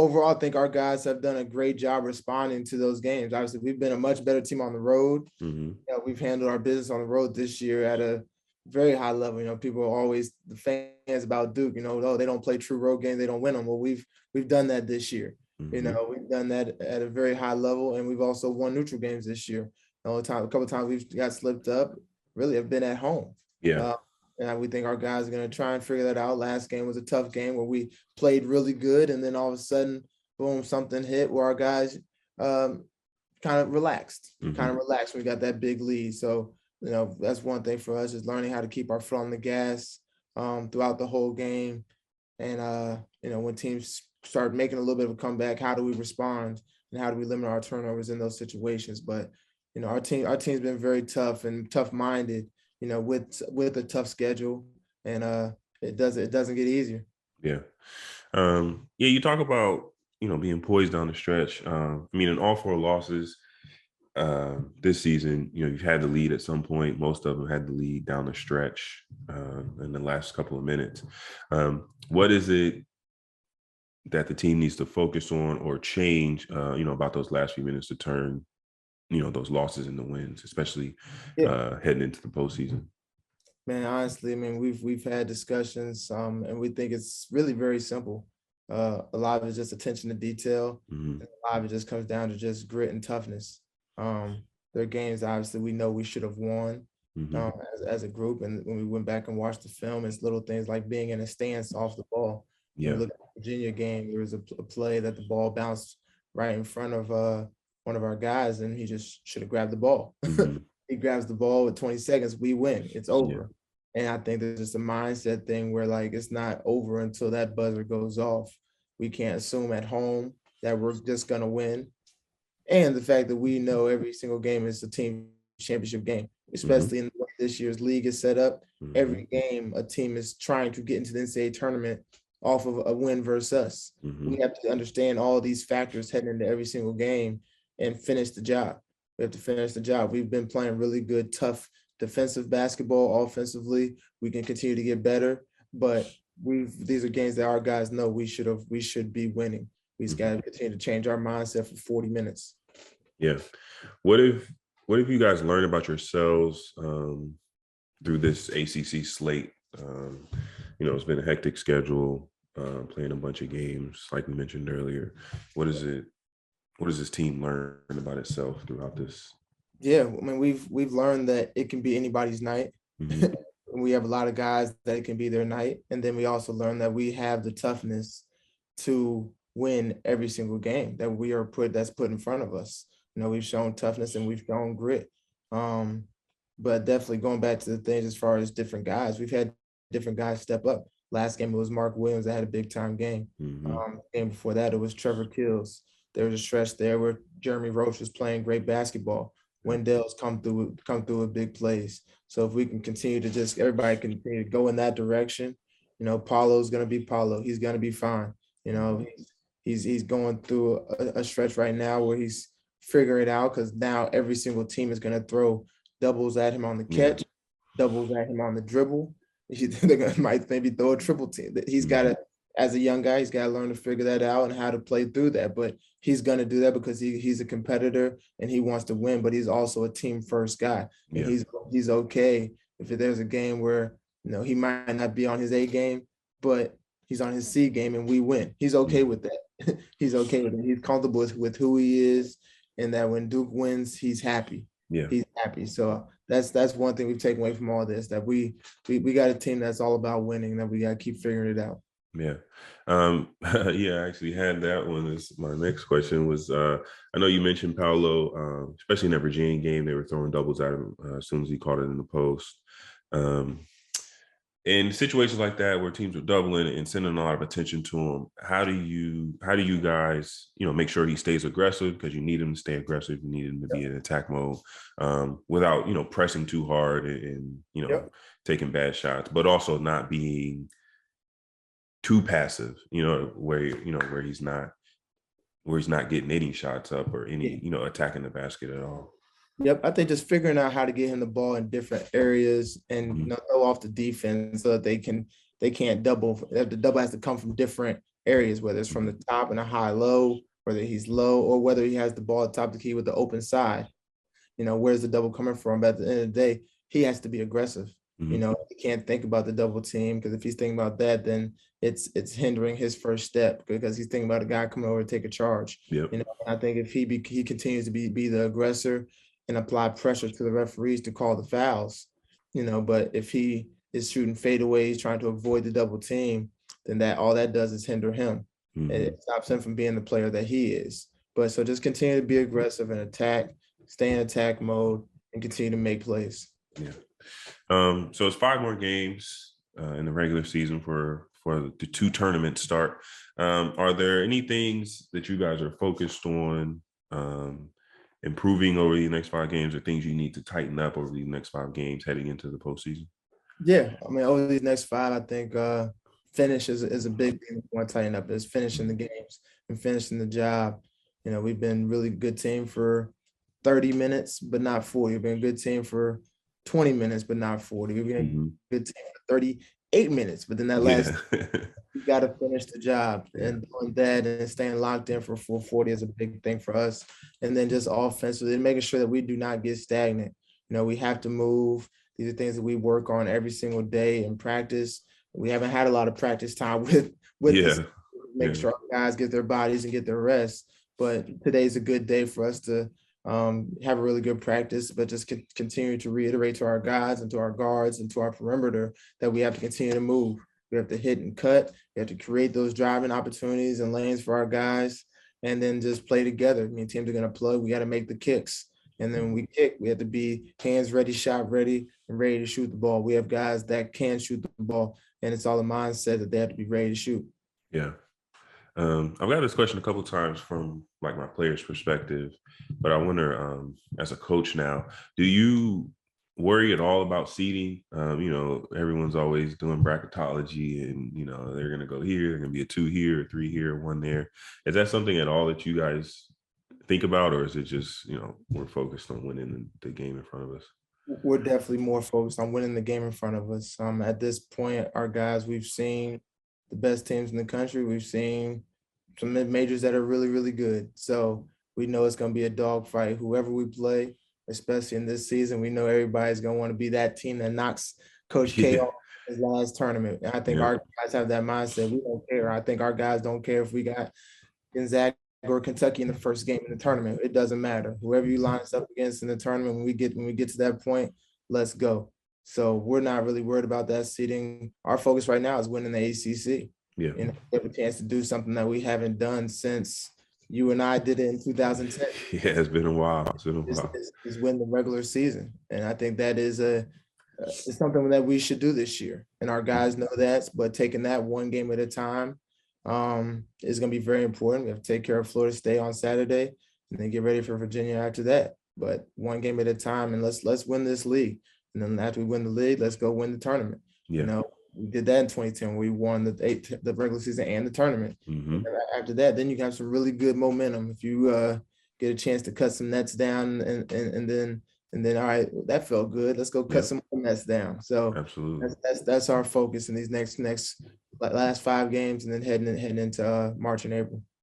overall, I think our guys have done a great job responding to those games. Obviously, we've been a much better team on the road. Mm-hmm. We've handled our business on the road this year at a very high level. People are always the fans about Duke. Oh, they don't play true road games, they don't win them. Well, we've done that this year. Mm-hmm. We've done that at a very high level, and we've also won neutral games this year. The only time, a couple of times we've got slipped up, really have been at home. Yeah. And we think our guys are going to try and figure that out. Last game was a tough game where we played really good, and then all of a sudden, boom, something hit where our guys kind of relaxed. We got that big lead. So, that's one thing for us is learning how to keep our foot on the gas throughout the whole game. And, when teams start making a little bit of a comeback, how do we respond and how do we limit our turnovers in those situations? But, our team's been very tough and tough-minded, with a tough schedule, and it doesn't get easier. Yeah. You talk about, being poised down the stretch. In all 4 losses this season, you've had the lead at some point. Most of them had the lead down the stretch in the last couple of minutes. What is it that the team needs to focus on or change, about those last few minutes to turn, those losses into wins, especially heading into the postseason? Man, honestly, we've had discussions, and we think it's really very simple. A lot of it's just attention to detail. Mm-hmm. And a lot of it just comes down to just grit and toughness. There are games, obviously, we know we should have won as a group. And when we went back and watched the film, it's little things like being in a stance off the ball. Yeah. When we look at the Virginia game, there was a play that the ball bounced right in front of one of our guys, and he just should have grabbed the ball. Mm-hmm. He grabs the ball with 20 seconds, we win. It's over. Yeah. And I think there's just a mindset thing where, like, it's not over until that buzzer goes off. We can't assume at home that we're just going to win. And the fact that we know every single game is a team championship game, especially in the way this year's league is set up. Every game, a team is trying to get into the NCAA tournament off of a win versus us. We have to understand all these factors heading into every single game and finish the job. We have to finish the job. We've been playing really good, tough defensive basketball. Offensively, we can continue to get better, but these are games that our guys know we should be winning. We just got to continue to change our mindset for 40 minutes. Yeah. What have you guys learned about yourselves through this ACC slate? It's been a hectic schedule, playing a bunch of games, like we mentioned earlier. What does this team learn about itself throughout this? Yeah, we've learned that it can be anybody's night. We have a lot of guys that it can be their night. And then we also learn that we have the toughness to win every single game that's put in front of us. We've shown toughness and we've shown grit. But definitely going back to the things as far as different guys, we've had different guys step up. Last game, it was Mark Williams that had a big time game. Game before that, it was Trevor Kills. There was a stretch there where Jeremy Roach was playing great basketball. Wendell's come through with big plays. So if we can continue to everybody can continue to go in that direction, Paulo's going to be Paulo. He's going to be fine. He's going through a stretch right now where he's figuring it out, because now every single team is going to throw doubles at him on the catch, doubles at him on the dribble. They might maybe throw a triple team. He's got to, as a young guy, he's got to learn to figure that out and how to play through that. But he's going to do that because he's a competitor and he wants to win, but he's also a team first guy. And he's okay if there's a game where, he might not be on his A game, but he's on his C game and we win. He's okay with that. He's okay with it. He's comfortable with who he is, and that when Duke wins, he's happy. Yeah. He's happy. So that's one thing we've taken away from all this, that we got a team that's all about winning, that we got to keep figuring it out. Yeah. I actually had that one as my next question was, I know you mentioned Paolo, especially in that Virginia game, they were throwing doubles at him as soon as he caught it in the post. In situations like that where teams are doubling and sending a lot of attention to him, how do you guys, make sure he stays aggressive? Because you need him to stay aggressive. You need him to be in attack mode without, pressing too hard and taking bad shots, but also not being too passive, where he's not getting any shots up or any, attacking the basket at all. Yep, I think just figuring out how to get him the ball in different areas and throw off the defense so that they can't double. The double has to come from different areas, whether it's from the top and a high low, whether he's low, or whether he has the ball at the top of the key with the open side. Where's the double coming from? But at the end of the day, he has to be aggressive. He can't think about the double team, because if he's thinking about that, then it's hindering his first step, because he's thinking about a guy coming over to take a charge. Yep. I think if he continues to be the aggressor and apply pressure to the referees to call the fouls, but if he is shooting fadeaways, trying to avoid the double team, then all that does is hinder him. It stops him from being the player that he is. But so just continue to be aggressive and attack, stay in attack mode, and continue to make plays. Yeah. So it's 5 more games in the regular season for the 2 tournaments start. Are there any things that you guys are focused on improving over the next 5 games, or things you need to tighten up over the next 5 games heading into the postseason? Yeah, I mean, over these next 5, I think finish is a big thing we want to tighten up, is finishing the games and finishing the job. We've been really good team for 30 minutes, but not 40. We've been a good team for 20 minutes, but not 40. We've been a good team for 38 minutes, but then that last, you got to finish the job. And doing that and staying locked in for 440 is a big thing for us. And then just offensively, and making sure that we do not get stagnant. We have to move. These are things that we work on every single day in practice. We haven't had a lot of practice time with this, make sure our guys get their bodies and get their rest. But today's a good day for us to have a really good practice, but just continue to reiterate to our guys and to our guards and to our perimeter that we have to continue to move. We have to hit and cut. We have to create those driving opportunities and lanes for our guys, and then just play together. I mean, teams are going to plug. We got to make the kicks. And then when we kick, we have to be hands ready, shot ready, and ready to shoot the ball. We have guys that can shoot the ball, and it's all a mindset that they have to be ready to shoot. Yeah. I've got this question a couple of times from my player's perspective, but I wonder, as a coach now, do you worry at all about seeding? Everyone's always doing bracketology, and they're going to go here, they're going to be a 2 here, a 3 here, 1 there. Is that something at all that you guys think about, or is it just we're focused on winning the game in front of us? We're definitely more focused on winning the game in front of us. At this point, our guys, we've seen the best teams in the country. We've seen some mid-majors that are really, really good. So we know it's going to be a dogfight. Whoever we play, especially in this season, we know everybody's going to want to be that team that knocks Coach K off his last tournament. And I think our guys have that mindset. We don't care. I think our guys don't care if we got Gonzaga or Kentucky in the first game in the tournament. It doesn't matter. Whoever you line us up against in the tournament, when we get to that point, let's go. So we're not really worried about that seeding. Our focus right now is winning the ACC. Yeah. We have a chance to do something that we haven't done since you and I did it in 2010. Yeah, it's been a while. Is win the regular season. And I think that is it's something that we should do this year. And our guys know that, but taking that one game at a time is going to be very important. We have to take care of Florida State on Saturday and then get ready for Virginia after that. But one game at a time, and let's win this league. And then after we win the league, let's go win the tournament. Yeah. We did that in 2010. We won the regular season and the tournament. And after that, then you have some really good momentum. If you get a chance to cut some nets down and then all right, that felt good. Let's go cut some more nets down. So absolutely, that's our focus in these next last 5 games, and then heading into March and April.